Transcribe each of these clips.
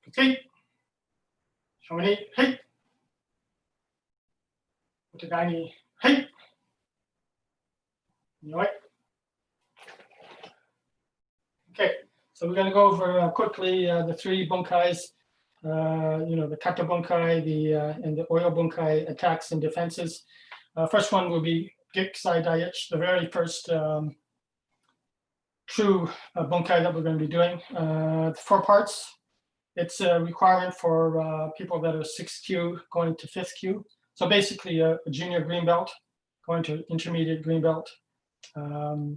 Okay. Shomani, hey. Utagani, hey. You know it? Okay, so we're going to go over quickly the three bunkais, the kata bunkai, and the oil bunkai attacks and defenses. First one will be Gikisai Daich, the very first true bunkai that we're going to be doing. 4 parts. It's a requirement for people that are 6th Q going to 5th Q. So basically a junior green belt going to intermediate green belt. We're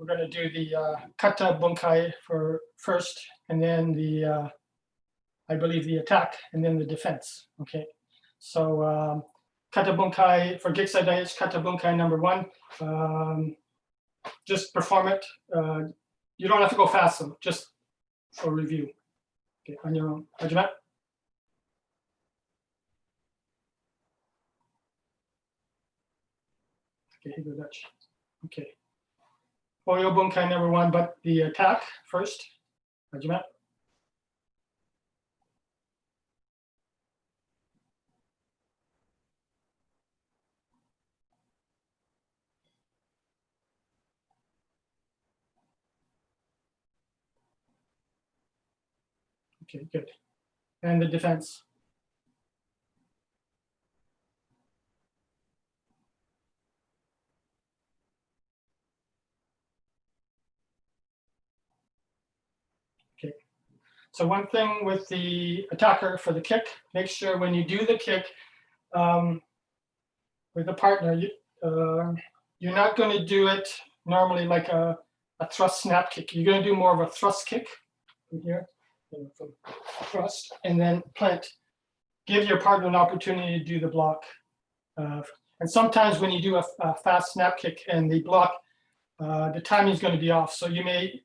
going to do the kata bunkai for first, and then the, I believe the attack, and then the defense. Okay, so kata bunkai for Gikisai Daich, kata bunkai number 1. Just perform it. You don't have to go fast though, just for review. Okay, on your own. Hajime. Okay, Hebrew Dutch. Okay. Oyo bunkai number 1, but the attack first. Hajime. Okay, good. And the defense. Okay. So one thing with the attacker for the kick, make sure when you do the kick with the partner, you're not going to do it normally like a thrust snap kick. You're going to do more of a thrust kick from here, from thrust, and then plant. Give your partner an opportunity to do the block. And sometimes when you do a fast snap kick and the block, the timing is going to be off, so you may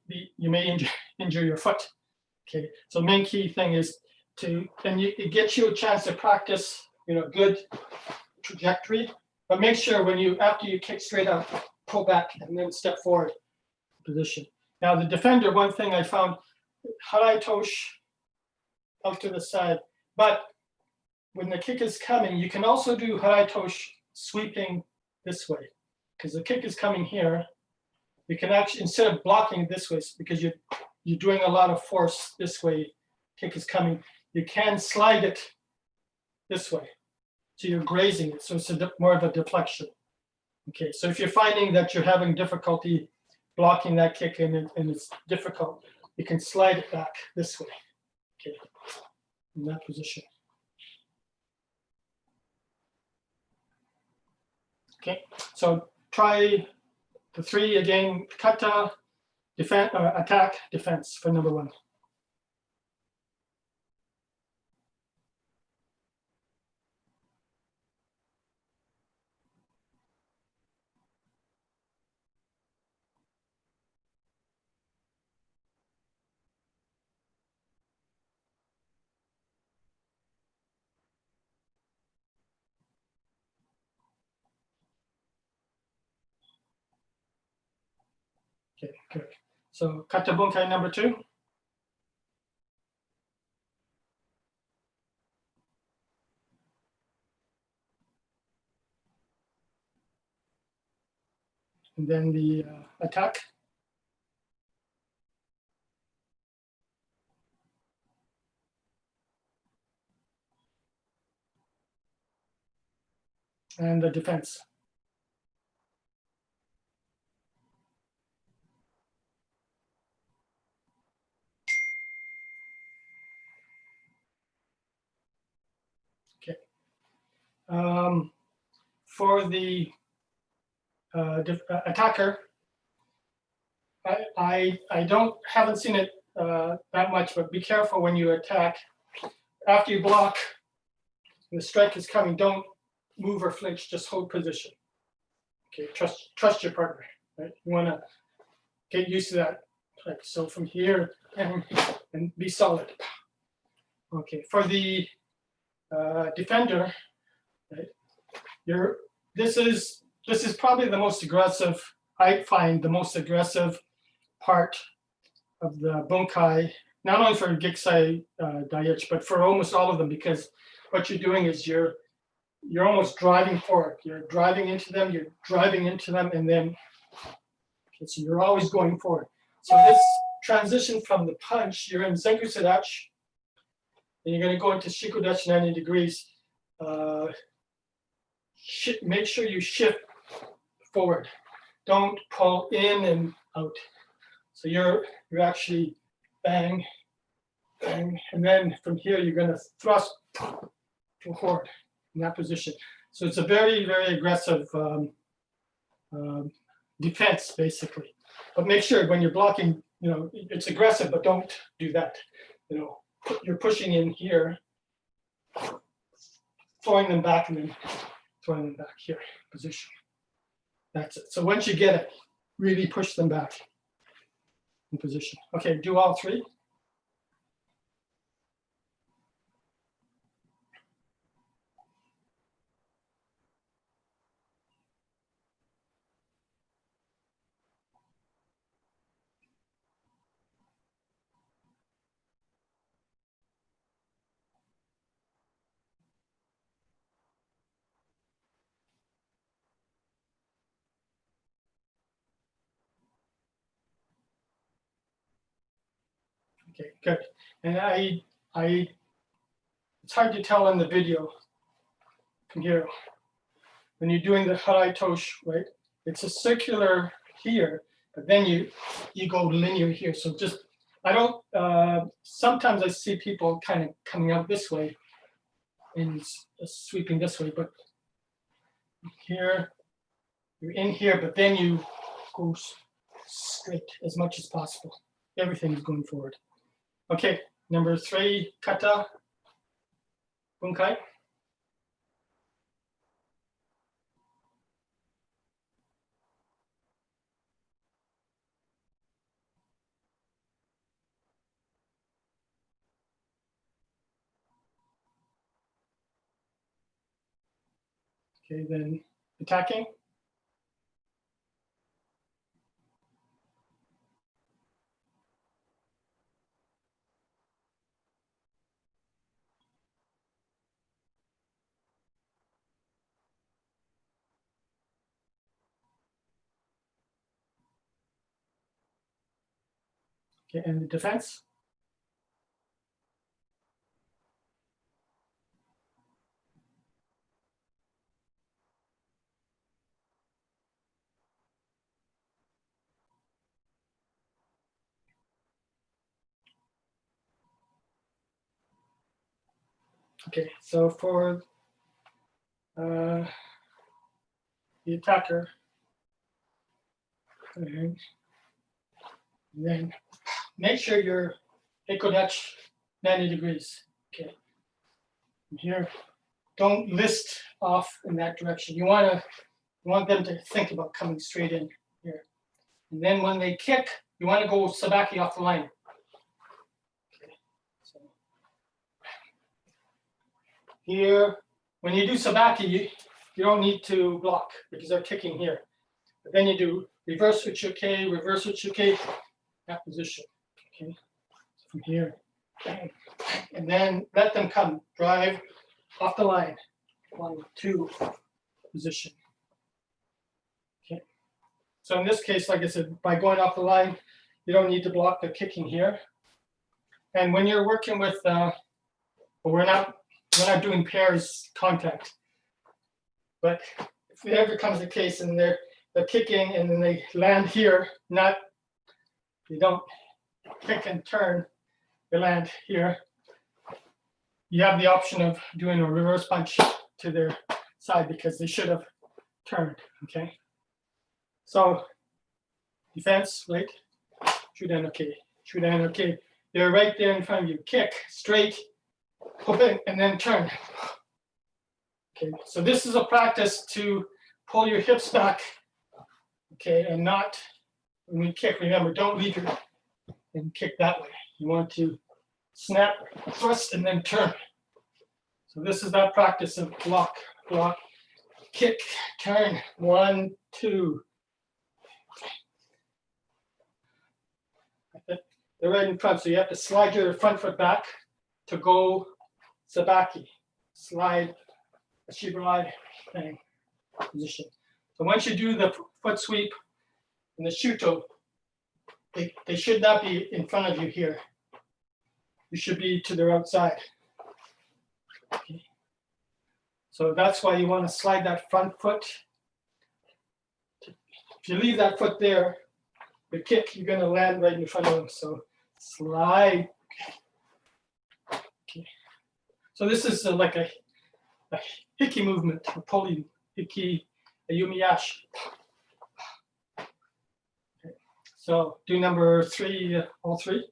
injure your foot. Okay, so the main key thing is it gets you a chance to practice, good trajectory, but make sure after you kick straight out, pull back and then step forward position. Now the defender, one thing I found, harai tosh out to the side, but when the kick is coming, you can also do harai tosh sweeping this way, because the kick is coming here. You can actually, instead of blocking this way, because you're doing a lot of force this way, kick is coming, you can slide it this way. So you're grazing it, so it's more of a deflection. Okay, so if you're finding that you're having difficulty blocking that kick and it's difficult, you can slide it back this way, okay, in that position. Okay, so try the 3 again, kata, defense, attack, defense for number 1. Okay, good. So kata bunkai number 2. And then the attack. And the defense. Okay. For the attacker, I haven't seen it that much, but be careful when you attack. After you block, and the strike is coming, don't move or flinch, just hold position. Okay, trust your partner, right? You want to get used to that. Like, so from here and be solid. Okay, for the defender, right, this is probably the most aggressive, I find the most aggressive part of the bunkai not only for Giksai Daich, but for almost all of them, because what you're doing is you're almost driving forward. You're driving into them, and then, okay, so you're always going forward. So this transition from the punch, you're in Zenku Sadachi, and you're going to go into Shikodachi 90 degrees. Make sure you shift forward. Don't pull in and out. So you're actually bang, bang, and then from here you're going to thrust forward in that position. So it's a very, very aggressive defense, basically. But make sure when you're blocking, it's aggressive, but don't do that. You're pushing in here, throwing them back, and then throwing them back here, position. That's it. So once you get it, really push them back in position. Okay, do all three. Okay, good. And it's hard to tell in the video from here. When you're doing the harai tosh, right? It's a circular here, but then you go linear here. So just, I don't, sometimes I see people kind of coming out this way and sweeping this way, but here, you're in here, but then you go straight as much as possible. Everything is going forward. Okay, number 3, kata, bunkai. Okay, then attacking. Okay, and the defense. Okay, so for the attacker, and then make sure you're Hikodachi 90 degrees. Okay, and here, don't list off in that direction. You want them to think about coming straight in here. And then when they kick, you want to go sabaki off the line. Okay, so here, when you do sabaki, you don't need to block because they're kicking here. But then you do reverse uchuke, that position. Okay, so from here, bang, and then let them come, drive off the line. 1, 2, position. Okay. So in this case, like I said, by going off the line, you don't need to block the kicking here. And when you're working with, we're not doing pairs contact. But if it ever comes the case and they're kicking and then they land here, they don't kick and turn, they land here. You have the option of doing a reverse punch to their side because they should have turned, okay? So defense, right? Shudan, okay. They're right there in front of you. Kick, straight, open, and then turn. Okay, so this is a practice to pull your hips back, okay, and not, when you kick, remember, don't leave your, and kick that way. You want to snap, thrust, and then turn. So this is that practice of block, kick, turn, 1, 2. The they're right in front. So you have to slide your front foot back to go sabaki. Slide, shibari thing position. So once you do the foot sweep and the shuto, they should not be in front of you here. You should be to their outside. Okay. So that's why you want to slide that front foot. If you leave that foot there, the kick, you're going to land right in front of them. So slide. Okay. So this is like a hiki movement, a poli, hiki, a yumiyashi. Okay. So do number 3, all 3.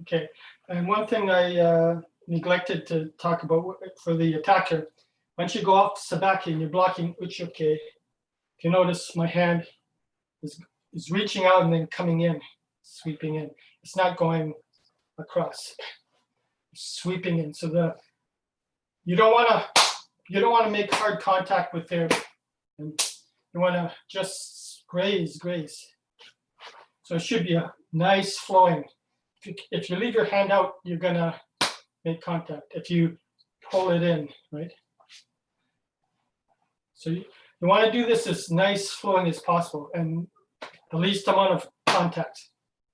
Okay, and one thing I neglected to talk about for the attacker, once you go off sabaki and you're blocking uchoke, if you notice my hand is reaching out and then coming in, sweeping in. It's not going across, sweeping in. So you don't want to make hard contact with their, and you want to just graze. So it should be a nice flowing. If you leave your hand out, you're gonna make contact. If you pull it in, right? So you want to do this as nice flowing as possible and the least amount of contact.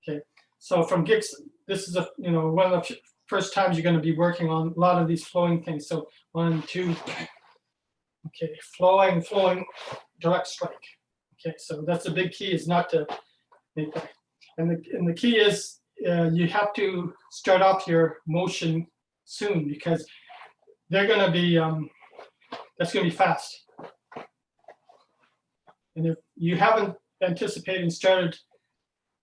Okay. So from gigs, this is one of the first times you're going to be working on a lot of these flowing things. So 1, 2, okay, flowing, direct strike. Okay, so that's a big key, is not to make that. And the key is you have to start off your motion soon, because they're going to be that's going to be fast. And if you haven't anticipated and started,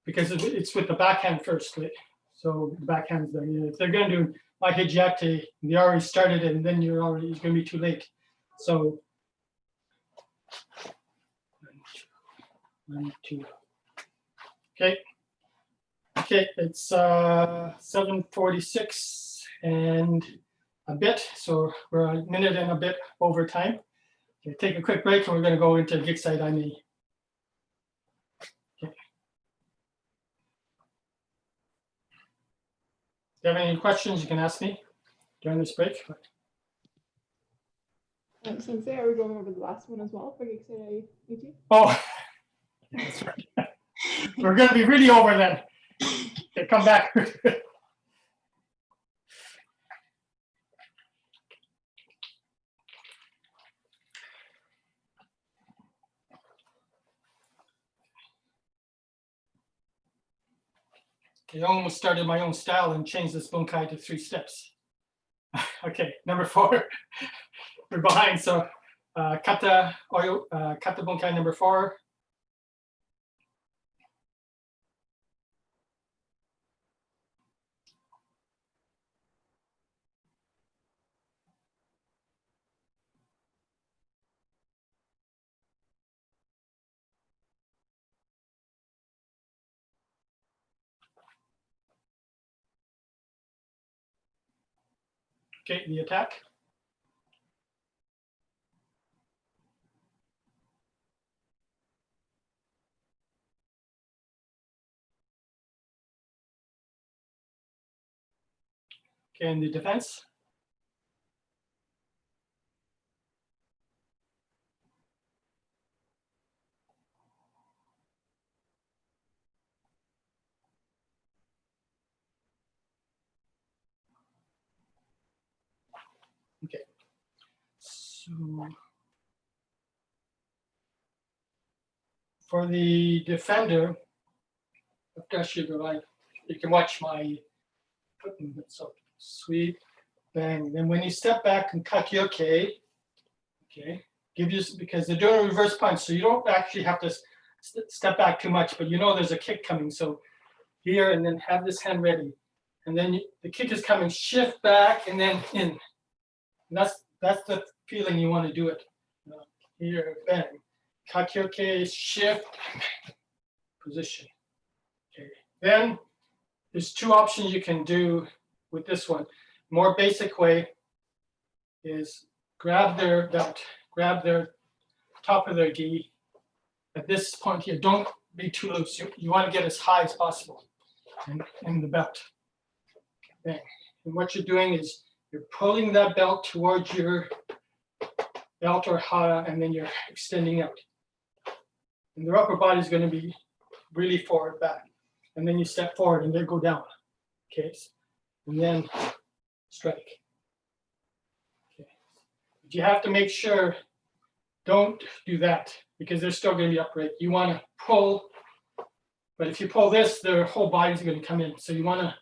because it's with the backhand first, right? So the backhand's there. If they're going to do Mahijiate, they already started it, and then it's going to be too late. So 1, 2. Okay, it's 7:46 and a bit, so we're a minute and a bit over time. Okay, take a quick break, and we're going to go into Giksai Daini. Okay. If you have any questions, you can ask me during this break. Sensei, are we going over the last one as well for Giksai Daini? Oh, that's right. We're going to be really over then. Okay, come back. I almost started my own style and changed this bunkai to 3 steps. Okay, number 4. We're behind, so kata bunkai number 4. Okay, the attack. Okay, and the defense. Okay, so for the defender, you can watch my foot movement. So sweep, bang. Then when you step back and kakyoke, okay, because they're doing a reverse punch, so you don't actually have to step back too much, but you know there's a kick coming. So here, and then have this hand ready, and then the kick is coming. Shift back and then in. And that's the feeling you want to do it. Here, bang, kakyoke, shift, position. Okay. Then there's two options you can do with this one. More basic way is grab their belt, grab their top of their gi. At this point here, don't be too loose. You want to get as high as possible in the belt. Okay. And what you're doing is you're pulling that belt towards your belt or hara, and then you're extending out. And their upper body is going to be really forward back. And then you step forward and they go down. Okay. And then strike. Okay. But you have to make sure, don't do that because they're still going to be upright. You want to pull, but if you pull this, their whole body is going to come in. So you want to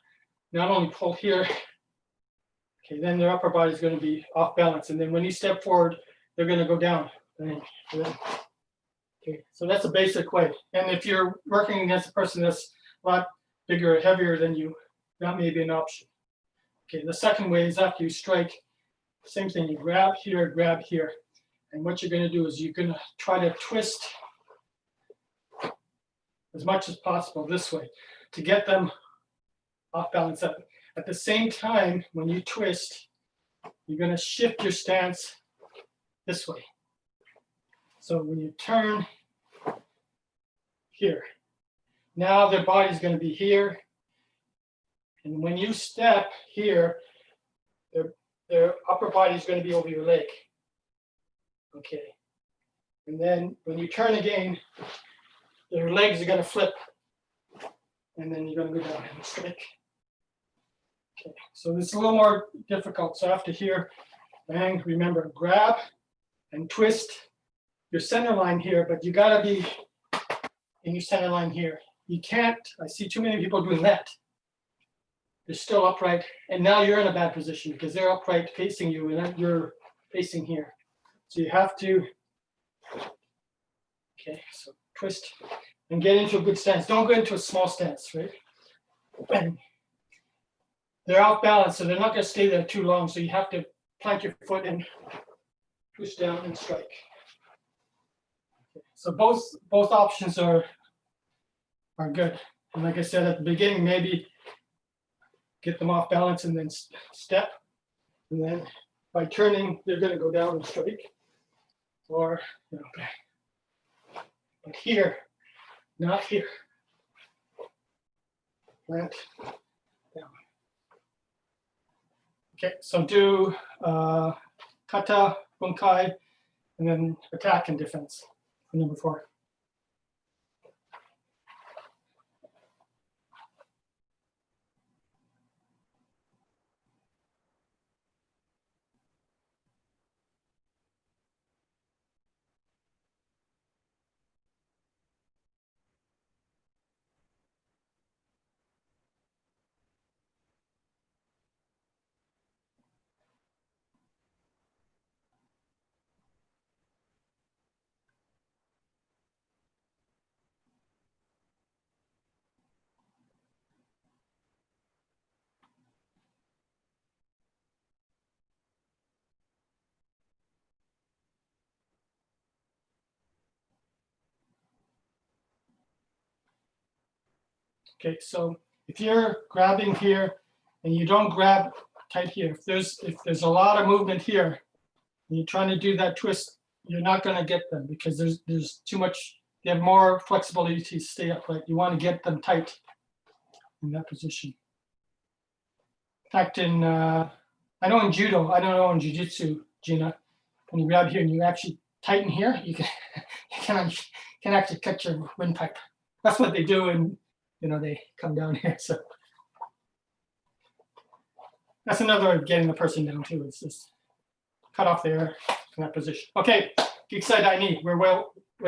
not only pull here, okay, then their upper body is going to be off balance. And then when you step forward, they're going to go down. Okay, so that's a basic way. And if you're working against a person that's a lot bigger or heavier than you, that may be an option. Okay, the second way is after you strike, same thing, you grab here. And what you're going to do is you're going to try to twist as much as possible this way to get them off balance. At the same time, when you twist, you're going to shift your stance this way. So when you turn here, now their body's going to be here. And when you step here, their upper body is going to be over your leg. Okay. And then when you turn again, their legs are going to flip. And then you're going to go down and strike. Okay. So this is a little more difficult. So after here, bang, remember, grab and twist your center line here, but you got to be in your center line here. You can't, I see too many people doing that. They're still upright, and now you're in a bad position because they're upright facing you and you're facing here. So you have to, okay, so twist and get into a good stance. Don't go into a small stance, right? And they're off balance, so they're not going to stay there too long. So you have to plant your foot and push down and strike. Okay. So both options are good. And like I said at the beginning, maybe get them off balance and then step. And then by turning, they're going to go down and strike. Or, you know, but here, not here. Plant down. Okay, so do kata, bunkai, and then attack and defense for number 4. Okay, so if you're grabbing here and you don't grab tight here, if there's a lot of movement here, and you're trying to do that twist, you're not going to get them because there's too much. You have more flexibility to stay upright. You want to get them tight in that position. In fact, I know in judo, I don't know in jiu-jitsu, Gina, when you grab here and you actually tighten here, you can actually cut your windpipe. That's what they do, and you know they come down here. So that's another way of getting the person down too. It's just cut off there in that position. Okay, Giksai Dai Ni, we're way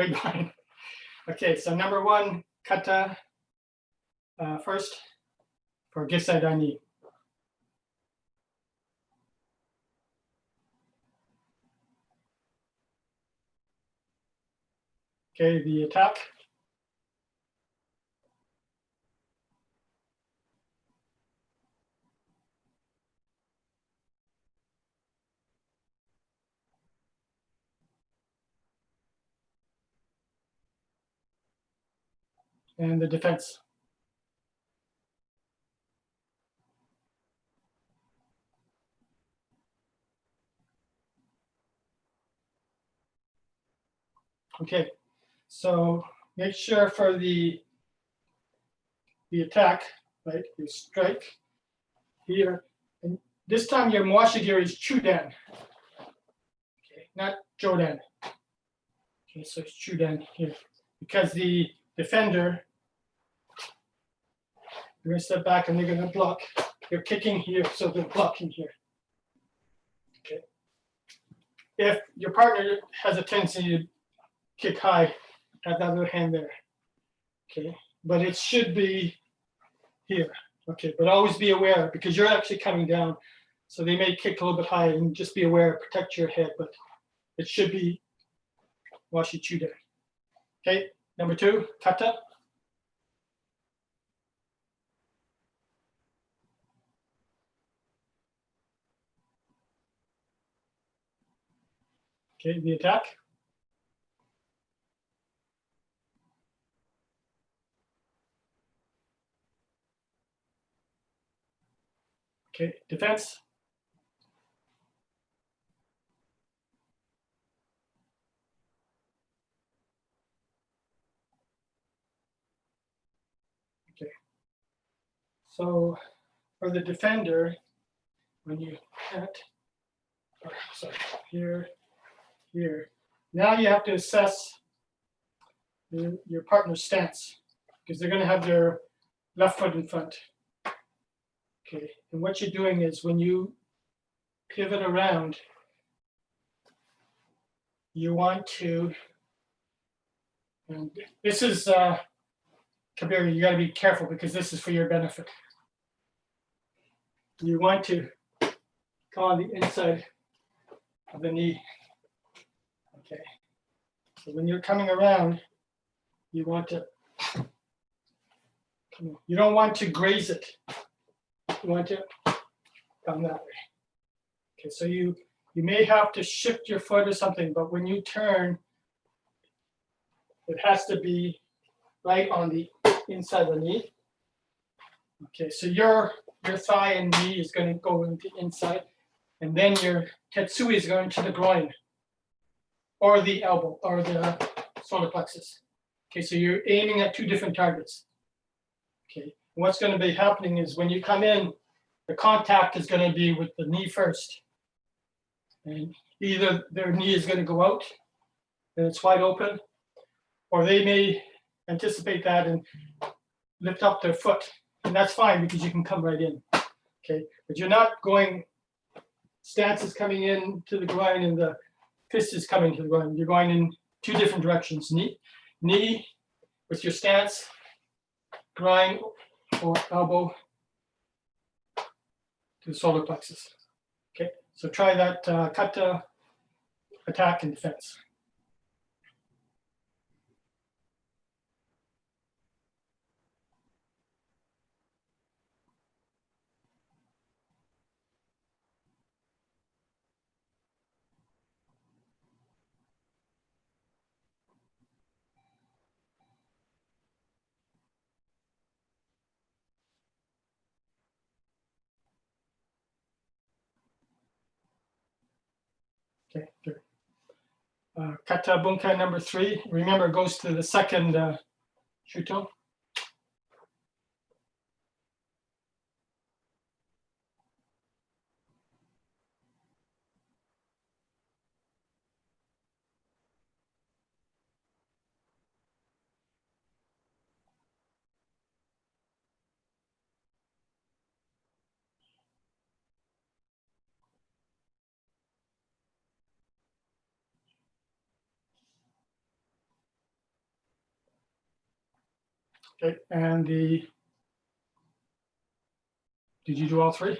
behind. Okay, so number one, kata first for Gisai Dani. Okay, the attack. And the defense. Okay, so make sure for the attack, right? You strike here, and this time your Mwashigiri is Chudan, okay, not Jodan. Okay, so it's Chudan here, because the defender, they're going to step back and they're going to block. They're kicking here, so they're blocking here. Okay. If your partner has a tendency to kick high, have that other hand there. Okay, but it should be here. Okay, but always be aware because you're actually coming down, so they may kick a little bit high, and just be aware, protect your head, but it should be washi chuda. Okay, number two, kata. Okay, the attack. Okay, defense. Okay, so for the defender, when you hit, sorry, here, here, now you have to assess your partner's stance because they're going to have their left foot in front. Okay, and what you're doing is when you pivot around, you want to, and this is, Kabir, you got to be careful because this is for your benefit. You want to go on the inside of the knee. Okay, so when you're coming around, you want to, you don't want to graze it. You want to come that way. Okay, so you may have to shift your foot or something, but when you turn, it has to be right on the inside of the knee. Okay, so your thigh and knee is going to go into the inside, and then your tetsui is going to the groin, or the elbow, or the solar plexus. Okay, so you're aiming at two different targets. Okay, what's going to be happening is when you come in, the contact is going to be with the knee first. And either their knee is going to go out and it's wide open, or they may anticipate that and lift up their foot. And that's fine because you can come right in. Okay, but you're not going, stance is coming in to the groin and the fist is coming to the groin. You're going in two different directions. Knee with your stance, groin or elbow to the solar plexus. Okay, so try that kata, attack, and defense. Okay, good. Kata bunkai number 3, remember, goes to the second shuto. Okay, and did you do all three?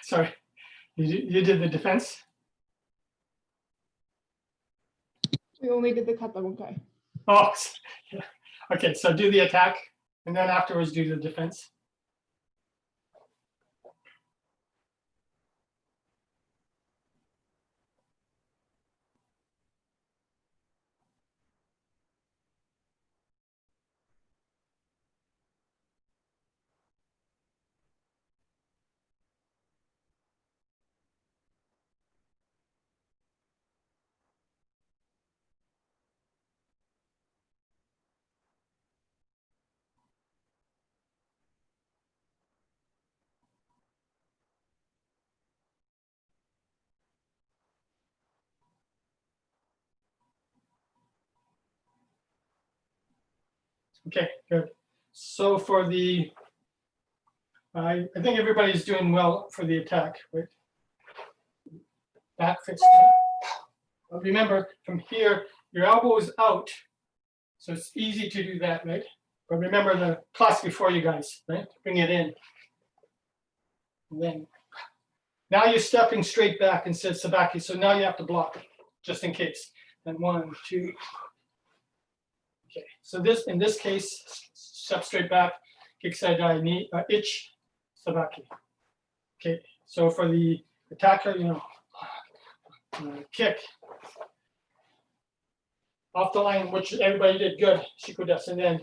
Sorry, you did the defense? We only did the kata bunkai. Oh, yeah. Okay, so do the attack, and then afterwards do the defense. Okay, good. So for the, I think everybody's doing well for the attack, right? Back fist. Right? But remember, from here, your elbow is out, so it's easy to do that, right? But remember the class before you guys, right? Bring it in. And then, now you're stepping straight back instead of sabaki, so now you have to block, just in case. And 1, 2. Okay, so this, in this case, step straight back, kick side dai, knee, ich, sabaki. Okay, so for the attacker, kick off the line, which everybody did good, shikudas, and then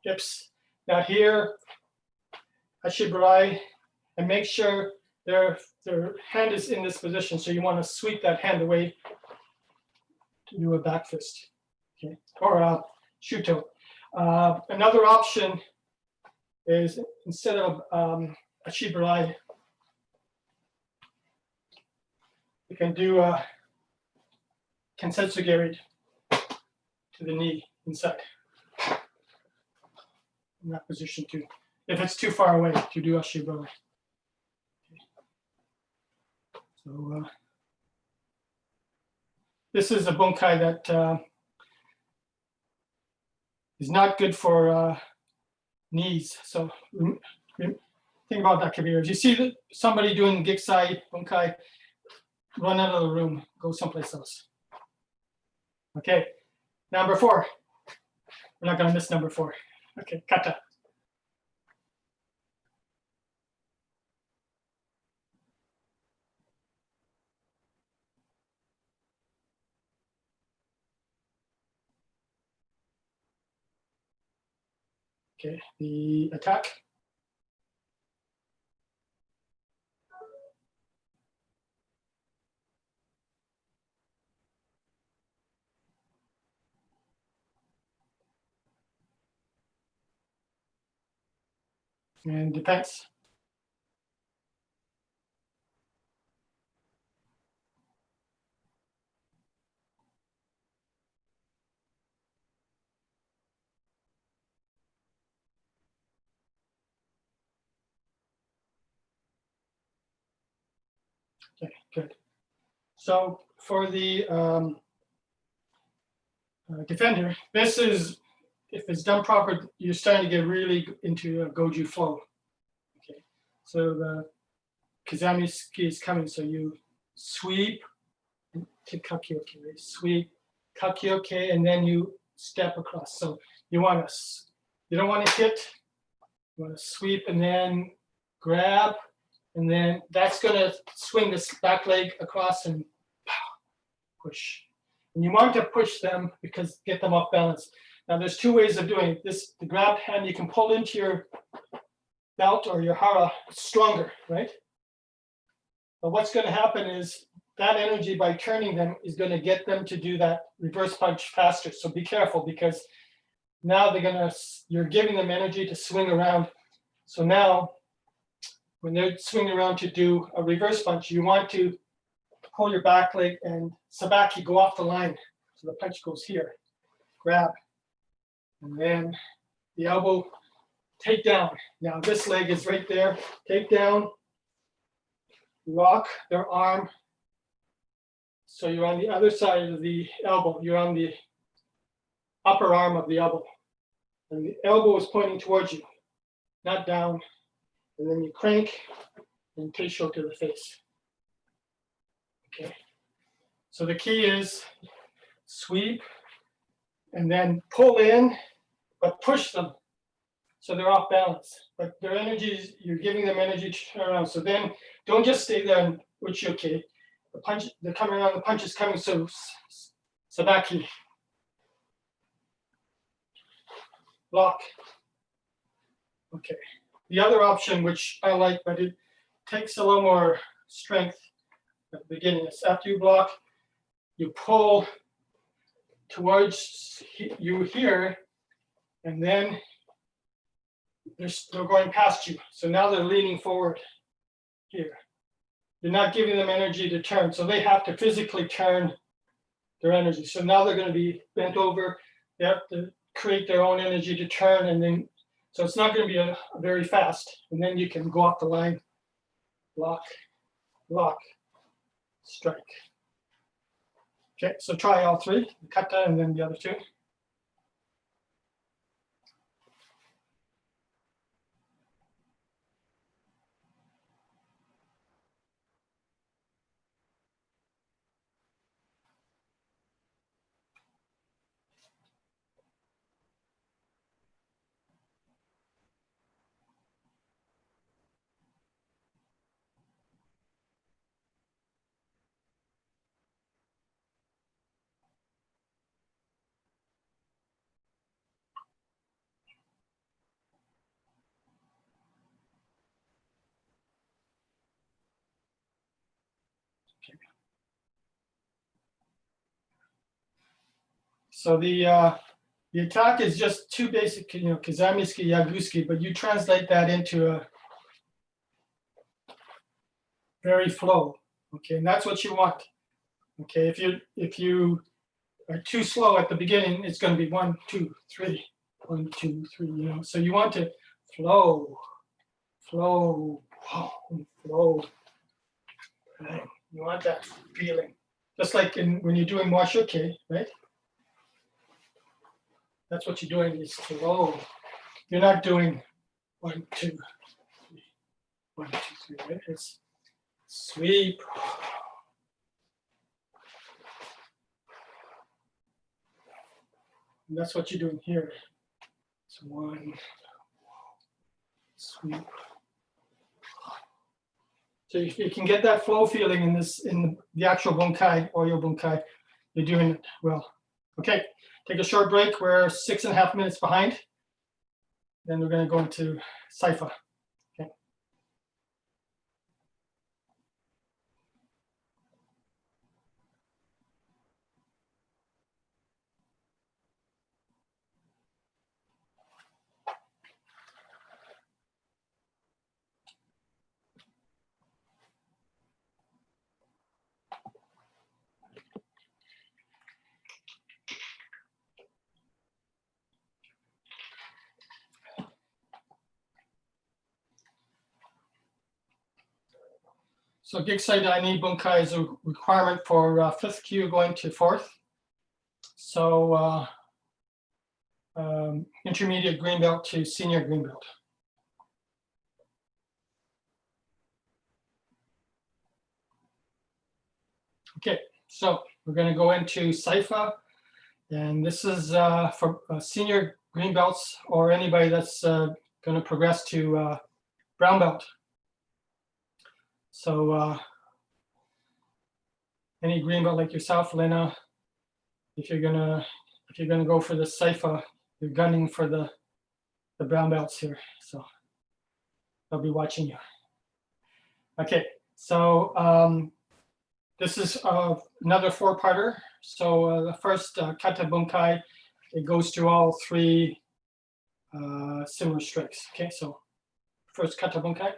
hips. Now here, ashibarai, and make sure their hand is in this position, so you want to sweep that hand away to do a back fist, okay, or shuto. Another option is instead of ashibarai, you can do a kensetsu to the knee inside. In that position too. If it's too far away to do ashibarai. Okay. So this is a bunkai that is not good for knees. So think about that, Kabir. If you see somebody doing giksai, bunkai, run out of the room, go someplace else. Okay, number 4. We're not going to miss number 4. Okay, kata. Okay, the attack. And defense. Okay, good. So for the defender, this is, if it's done proper, you're starting to get really into a goju flow. Okay, so the kizami ski is coming, so you sweep to kakioke, right? Sweep, kakioke, and then you step across. So you want to, you don't want to hit, you want to sweep and then grab, and then that's going to swing this back leg across and push. And you want to push them because get them off balance. Now there's 2 ways of doing it. This, the grab hand, you can pull into your belt or your hara stronger, right? But what's going to happen is that energy by turning them is going to get them to do that reverse punch faster. So be careful because now they're going to, you're giving them energy to swing around. So now when they're swinging around to do a reverse punch, you want to pull your back leg and sabaki, go off the line. So the punch goes here, grab, and then the elbow, take down. Now this leg is right there, take down, lock their arm. So you're on the other side of the elbow, you're on the upper arm of the elbow. And the elbow is pointing towards you, not down. And then you crank and teisho to the face. Okay. So the key is sweep and then pull in, but push them so they're off balance. But their energies, you're giving them energy to turn around. So then don't just stay there and uchi-okay. The punch, they're coming around, the punch is coming, so sabaki. Lock. Okay. The other option, which I like, but it takes a little more strength at the beginning, is after you block, you pull towards you here, and then they're going past you. So now they're leaning forward here. You're not giving them energy to turn, so they have to physically turn their energy. So now they're going to be bent over. They have to create their own energy to turn, and then so it's not going to be a very fast. And then you can go off the line, lock, lock, strike. Okay, so try all three, kata and then the other two. So the attack is just two basic, kizamiski, yaguski, but you translate that into a very flow. Okay, and that's what you want. Okay, if you are too slow at the beginning, it's going to be 1, 2, 3, 1, 2, 3. So you want to flow, flow, flow. Right? You want that feeling, just like when you're doing washoke, right? That's what you're doing is flow. You're not doing 1, 2, 3, 1, 2, 3. Right? It's sweep. And that's what you're doing here. It's 1, sweep. So if you can get that flow feeling in the actual bunkai or your bunkai, you're doing it well. Okay, take a short break. We're 6.5 minutes behind. Then we're going to go into Saifa. Okay. So Giksai Daini Bunkai is a requirement for 5th kyu going to 4th. So intermediate green belt to senior green belt. Okay, so we're going to go into Saifa, and this is for senior green belts or anybody that's going to progress to brown belt. So any green belt like yourself, Lena, if you're gonna go for the Saifa, you're gunning for the brown belts here. So they'll be watching you. Okay, so this is another 4-parter. So the first kata bunkai, it goes through all 3 similar strikes. Okay, so first kata bunkai.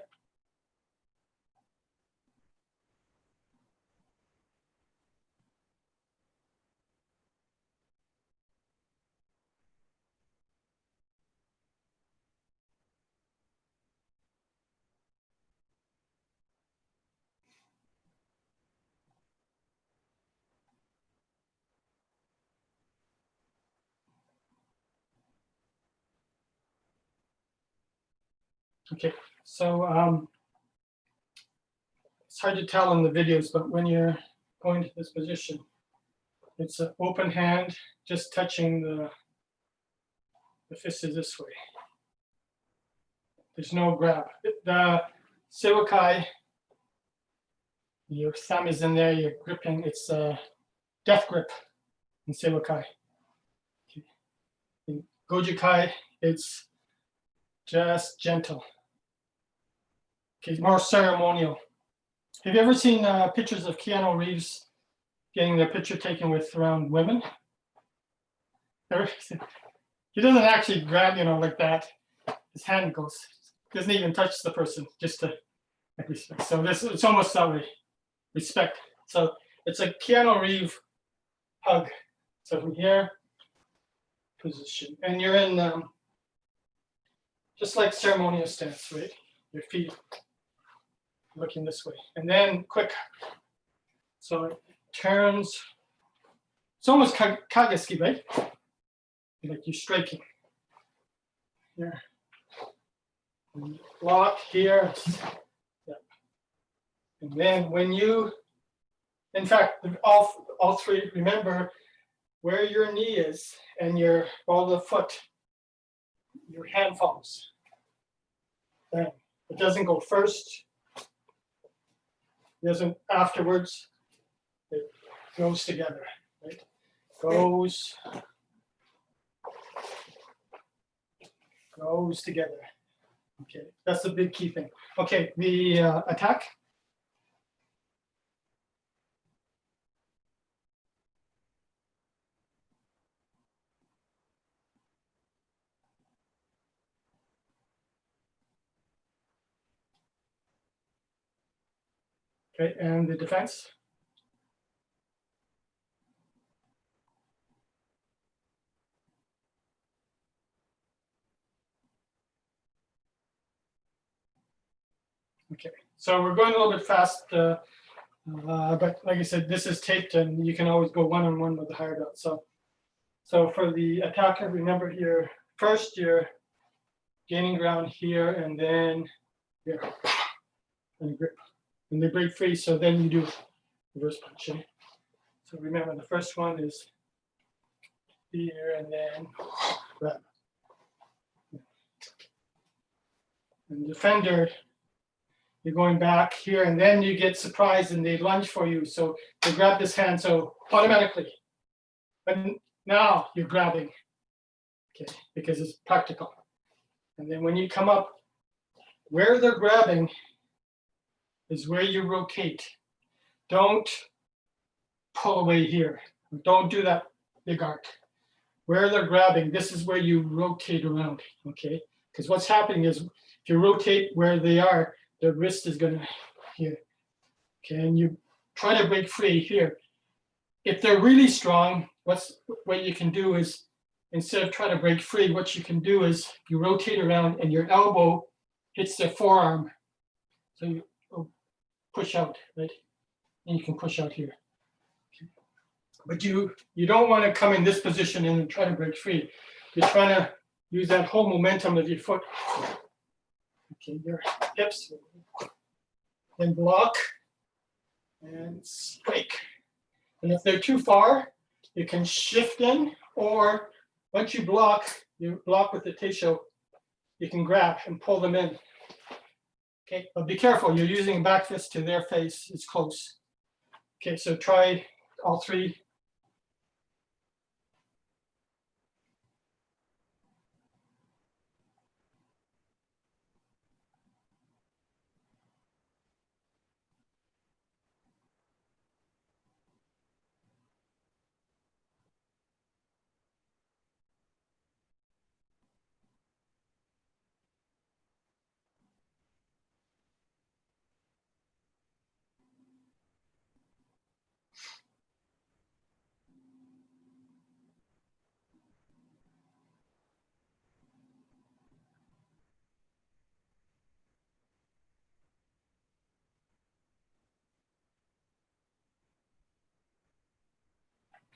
Okay, so it's hard to tell in the videos, but when you're going to this position, it's an open hand, just touching the fist is this way. There's no grab. The Sewakai, your thumb is in there, you're gripping, it's a death grip in Sewakai. In Goju Kai, it's just gentle. Okay, more ceremonial. Have you ever seen pictures of Keanu Reeves getting their picture taken with around women? He doesn't actually grab, like that. His hand goes, doesn't even touch the person, just to like respect. So it's almost that way, respect. So it's a Keanu Reeves hug. So from here, position, and you're in just like ceremonial stance, right? Your feet looking this way, and then quick. So it turns. It's almost kagesuki, right? Like you're striking. Here. And block here. Yep. And then when you, in fact, all three, remember where your knee is and your ball of the foot, your hand falls. Then it doesn't go first. It doesn't afterwards. It goes together, right? Goes together. Okay, that's the big key thing. Okay, the attack. Okay, and the defense. Okay, so we're going a little bit fast, but like I said, this is taped and you can always go one-on-one with the higher belt. So for the attacker, remember here, first you're gaining ground here and then here, and grip. And they break free, so then you do reverse punching. So remember the first one is here and then grab. And defender, you're going back here and then you get surprised and they lunge for you. So they grab this hand, so automatically. But now you're grabbing, okay, because it's practical. And then when you come up, where they're grabbing is where you rotate. Don't pull away here. Don't do that big arc. Where they're grabbing, this is where you rotate around, okay? Because what's happening is if you rotate where they are, their wrist is gonna here. Okay, and you try to break free here. If they're really strong, what you can do is instead of trying to break free, what you can do is you rotate around and your elbow hits their forearm. So you push out, right? And you can push out here. Okay. But you don't want to come in this position and try to break free. You're trying to use that whole momentum of your foot. Okay, your hips, then block and break. And if they're too far, you can shift in, or once you block with the teisho, you can grab and pull them in. Okay, but be careful, you're using back fist to their face, it's close. Okay, so try all three.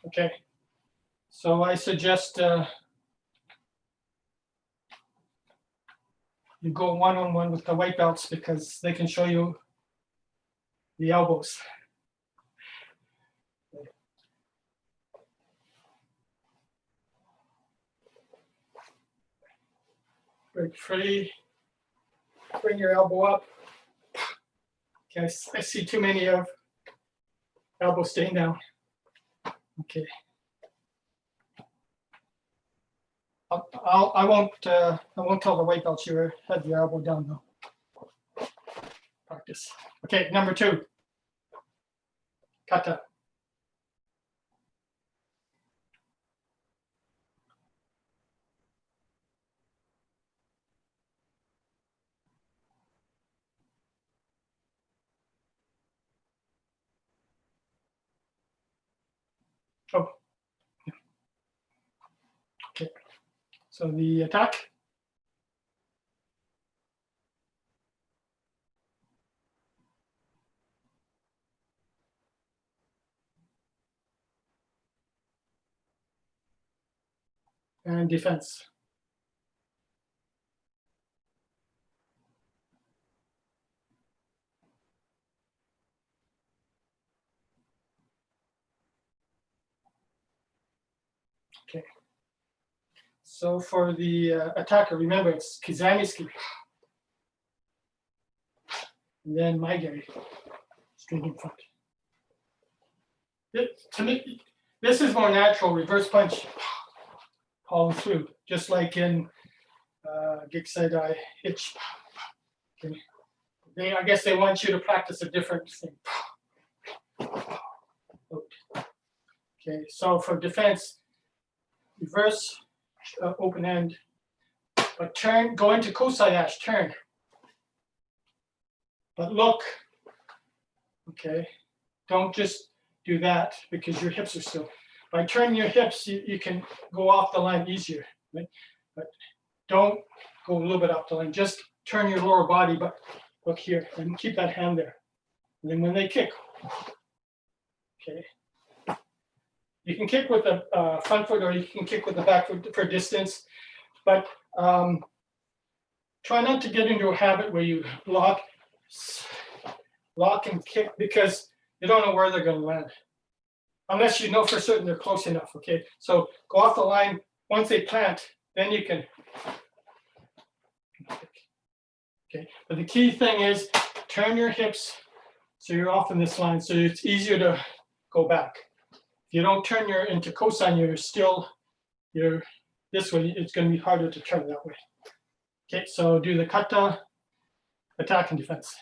Okay, so I suggest you go one-on-one with the white belts because they can show you the elbows. Break free, bring your elbow up. Okay, I see too many of elbow staying down. Okay. I won't tell the white belts you had your elbow down though. Practice. Okay, number 2. Kata. Oh. Okay. So the attack. And defense. Okay. So for the attacker, remember it's Kizamiski. And then Maigari, straight in front. To me, this is more natural, reverse punch, all through, just like in Giksaidai Hitch. Okay. I guess they want you to practice a different thing. Okay, so for defense, reverse, open end, but turn, go into Kosai-ash, turn. But look, okay, don't just do that because your hips are still. By turning your hips, you can go off the line easier, right? But don't go a little bit off the line, just turn your lower body, but look here and keep that hand there. And then when they kick, okay. You can kick with the front foot or you can kick with the back foot for distance, but try not to get into a habit where you lock and kick because you don't know where they're going to land. Unless you know for certain they're close enough, okay? So go off the line. Once they plant, then you can. Okay, but the key thing is turn your hips so you're off in this line so it's easier to go back. If you don't turn your into cosine, you're this way, it's going to be harder to turn that way. Okay, so do the kata, attack and defense.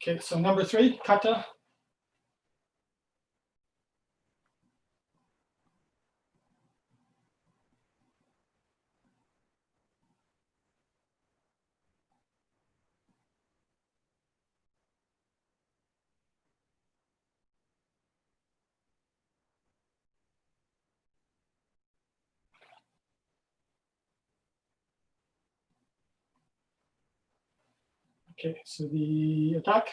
Okay, so number 3, kata. Okay, so the attack.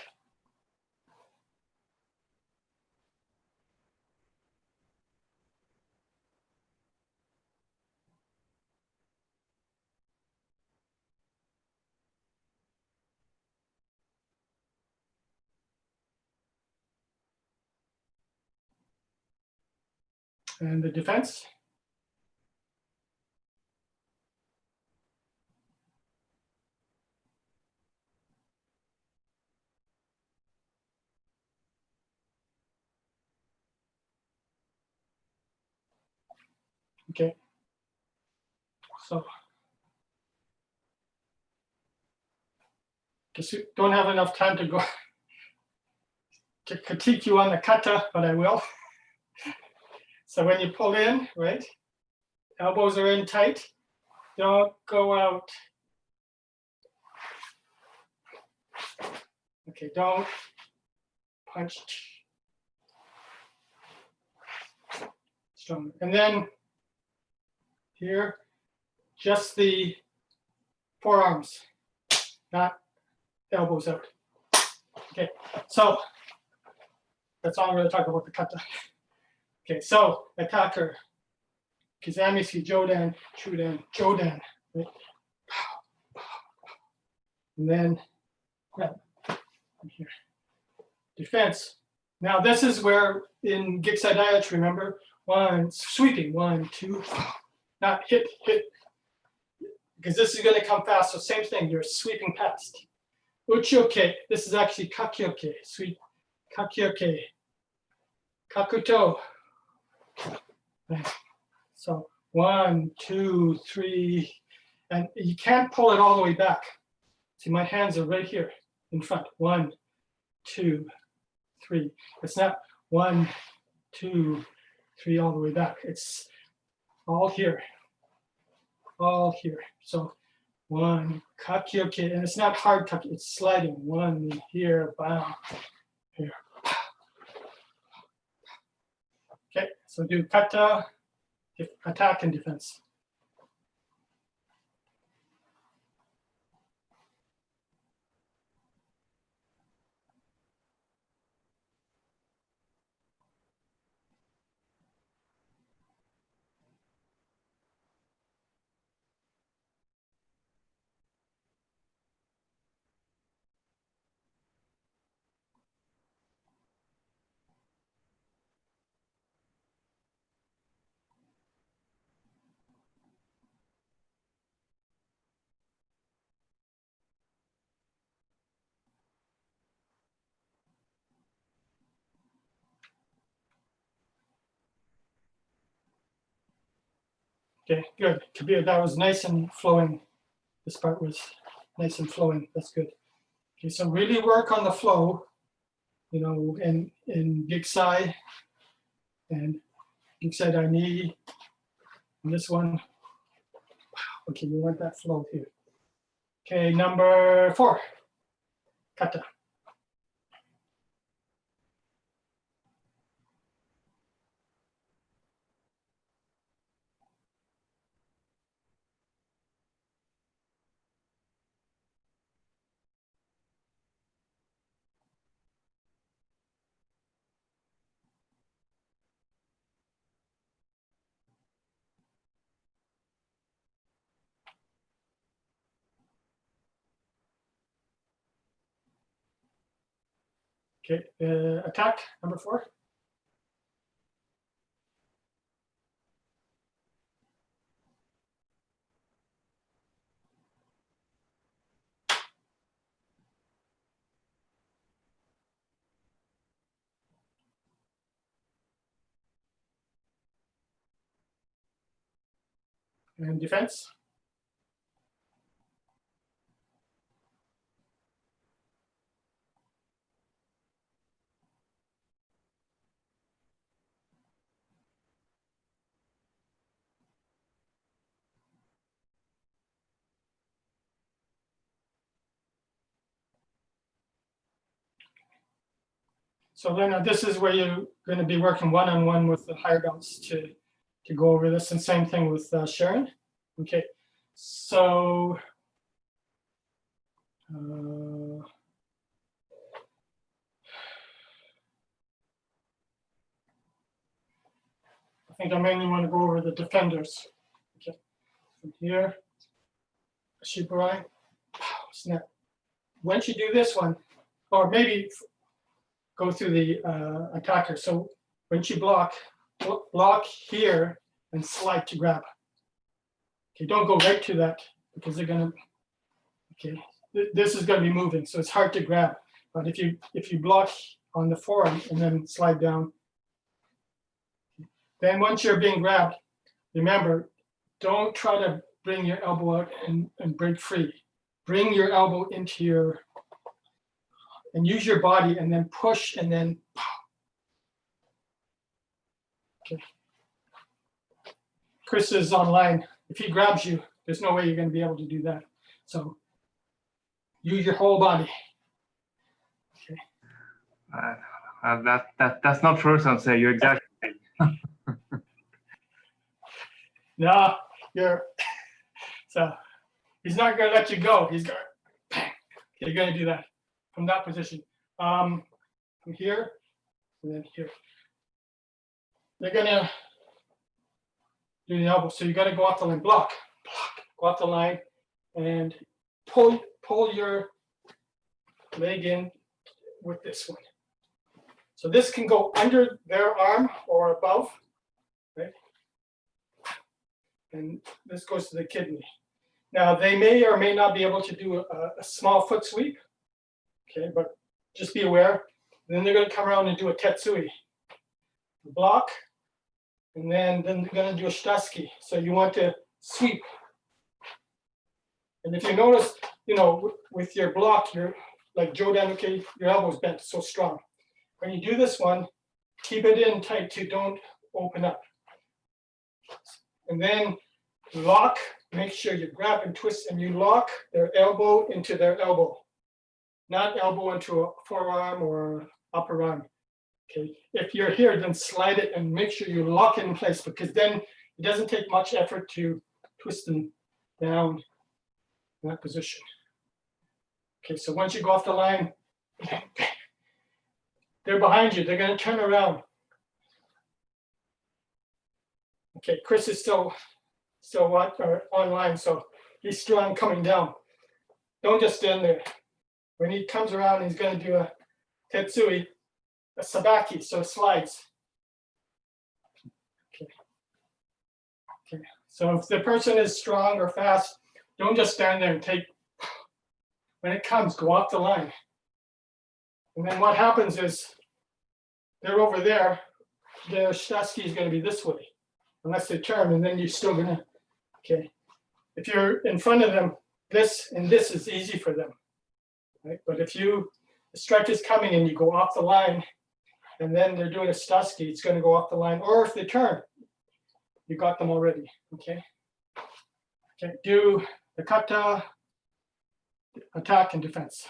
And the defense. Okay, so just don't have enough time to go to critique you on the kata, but I will. So when you pull in, right, elbows are in tight, don't go out. Okay, don't punch. Stronger. And then here, just the forearms, not elbows out. Okay, so that's all I'm going to talk about the kata. Okay, so attacker, kizamishi, jodan, chudan, jodan. Right? And then grab here. Defense. Now this is where in Gikisai Daiachi, remember, one, sweeping, 1, 2, not hit, because this is going to come fast. So same thing, you're sweeping past. Uchioke, this is actually kakioke, sweep, kakioke, kakuto. So 1, 2, 3, and you can't pull it all the way back. See, my hands are right here in front. 1, 2, 3. It's not 1, 2, 3 all the way back. It's all here, all here. So 1, kakioke, and it's not hard kaki, it's sliding. 1 here, bam, here. Okay, so do kata, attack and defense. Okay, good. Kabir, that was nice and flowing. This part was nice and flowing. That's good. Okay, so really work on the flow, you know, in Gikisai and Gikisai Dai-ni. And this one, okay, you want that flow here. Okay, number 4, kata. Okay, attack, number 4. And defense. So then this is where you're going to be working one-on-one with the higher belts to go over this, and same thing with Sharon. Okay, so I think I mainly want to go over the defenders. Okay, from here, Shiburai, snap. Once you do this one, or maybe go through the attacker. So when you block here and slide to grab. Okay, don't go right to that because they're gonna. Okay, this is gonna be moving, so it's hard to grab. But if you block on the forearm and then slide down, then once you're being grabbed, remember, don't try to bring your elbow out and break free. Bring your elbow into your and use your body and then push and then Okay. Chris is online. If he grabs you, there's no way you're going to be able to do that. So use your whole body. Okay. That's not true, Sensei. You're exactly. No, so he's not going to let you go. He's going to, bang. You're going to do that from that position. From here, and then here. They're going to do the elbow. So you got to go off the line, block, go off the line, and pull your leg in with this one. So this can go under their arm or above, right? And this goes to the kidney. Now they may or may not be able to do a small foot sweep, okay, but just be aware. And then they're going to come around and do a tetsui, block, and then they're going to do a shitasuki. So you want to sweep. And if you notice, you know, with your block, you're like Jodan, okay, your elbow's bent so strong. When you do this one, keep it in tight too, don't open up. And then lock, make sure you grab and twist and you lock their elbow into their elbow, not elbow into a forearm or upper arm. Okay, if you're here, then slide it and make sure you lock it in place, because then it doesn't take much effort to twist them down in that position. Okay, so once you go off the line, they're behind you, they're going to turn around. Okay, Chris is still online, so he's still on coming down. Don't just stand there. When he comes around, he's going to do a tetsui, a sabaki, so slides. Okay. So if the person is strong or fast, don't just stand there and take. When it comes, go off the line. And then what happens is they're over there. Their shitasuki is going to be this way, unless they turn, and then you're still going to. Okay. If you're in front of them, this and this is easy for them, right? But if the strike is coming and you go off the line, and then they're doing a shitasuki, it's going to go off the line. Or if they turn, you got them already. Okay. Okay. Do the kata, attack, and defense.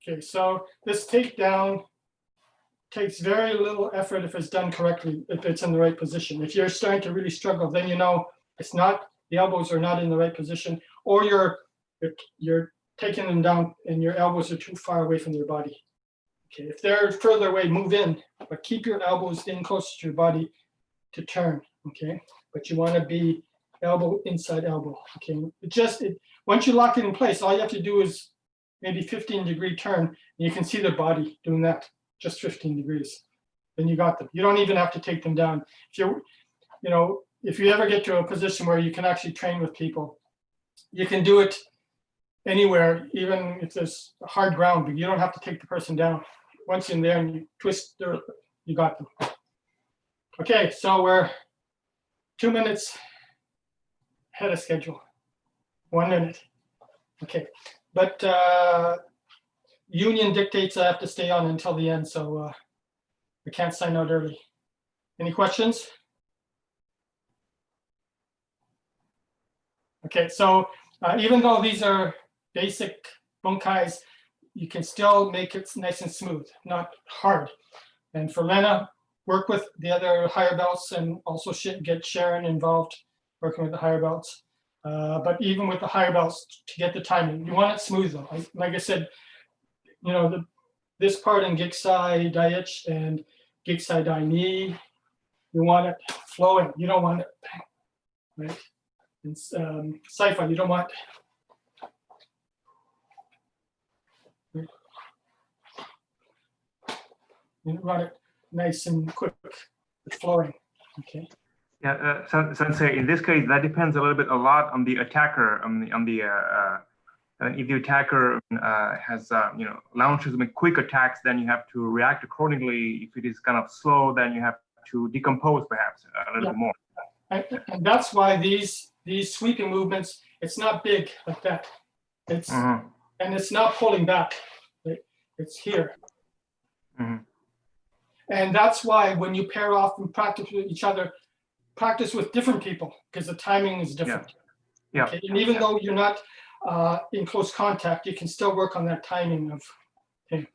Okay, so this takedown takes very little effort if it's done correctly, if it's in the right position. If you're starting to really struggle, then you know it's not, the elbows are not in the right position, or you're taking them down and your elbows are too far away from your body. Okay, if they're further away, move in, but keep your elbows in close to your body to turn, okay? But you want to be elbow inside elbow, okay? Once you lock it in place, all you have to do is maybe 15-degree turn, and you can see their body doing that, just 15 degrees. Then you got them. You don't even have to take them down. If you ever get to a position where you can actually train with people, you can do it anywhere, even if there's hard ground, but you don't have to take the person down. Once you're in there and you twist, you got them. Okay, so we're 2 minutes ahead of schedule. 1 minute. Okay. But union dictates I have to stay on until the end, so we can't sign out early. Any questions? Okay, so even though these are basic bunkais, you can still make it nice and smooth, not hard. And for Lena, work with the other higher belts and also get Sharon involved working with the higher belts. But even with the higher belts, to get the timing, you want it smooth though. Like I said, you know, this part in Giksai Daich and Giksai Dai Ni, you want it flowing. You don't want it, right? In Sci-Fi, you don't want. You want it nice and quick, flowing. Okay. Yeah, Sensei. In this case, that depends a little bit, a lot on the attacker, if the attacker has launches with quick attacks, then you have to react accordingly. If it is kind of slow, then you have to decompose perhaps a little bit more. And that's why these sweeping movements, it's not big like that. It's and it's not pulling back. It's here. And that's why when you pair off and practice with each other, practice with different people because the timing is different. Yeah. Okay? And even though you're not in close contact, you can still work on that timing of him.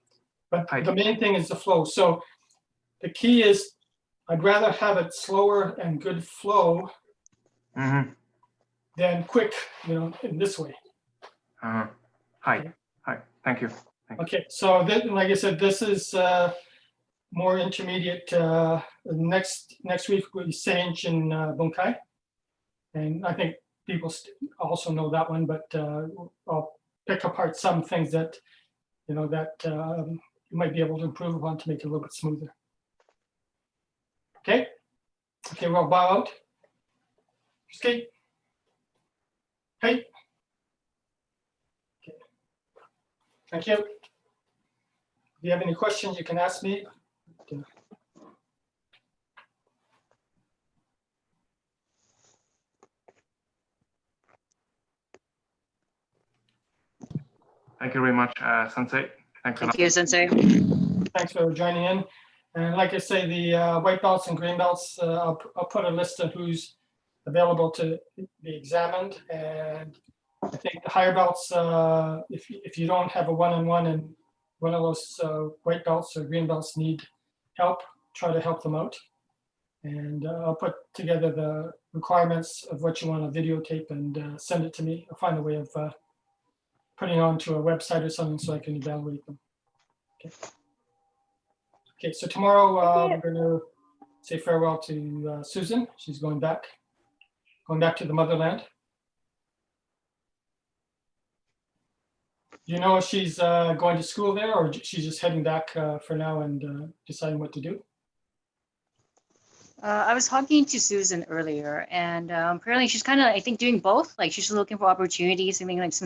But the main thing is the flow. So the key is I'd rather have it slower and good flow than quick, in this way. Hi. Thank you. Okay, so then, like I said, this is more intermediate. Next week will be Seijin Bunkai, and I think people also know that one, but I'll pick apart some things that you might be able to improve upon to make it a little bit smoother. Okay, we'll bow out. Okay. Hey. Okay. Thank you. If you have any questions, you can ask me. Thank you very much, Sensei. Thank you, Sensei. Thanks for joining in. And like I say, the white belts and green belts, I'll put a list of who's available to be examined. And I think the higher belts, if you don't have a one-on-one and one of those white belts or green belts need help, try to help them out. And I'll put together the requirements of what you want to videotape and send it to me. I'll find a way of putting it onto a website or something so I can evaluate them. Okay, so tomorrow we're going to say farewell to Susan. She's going back to the motherland. Do you know if she's going to school there or she's just heading back for now and deciding what to do? I was talking to Susan earlier, and apparently she's kind of, I think, doing both. Like she's looking for opportunities. I mean, like since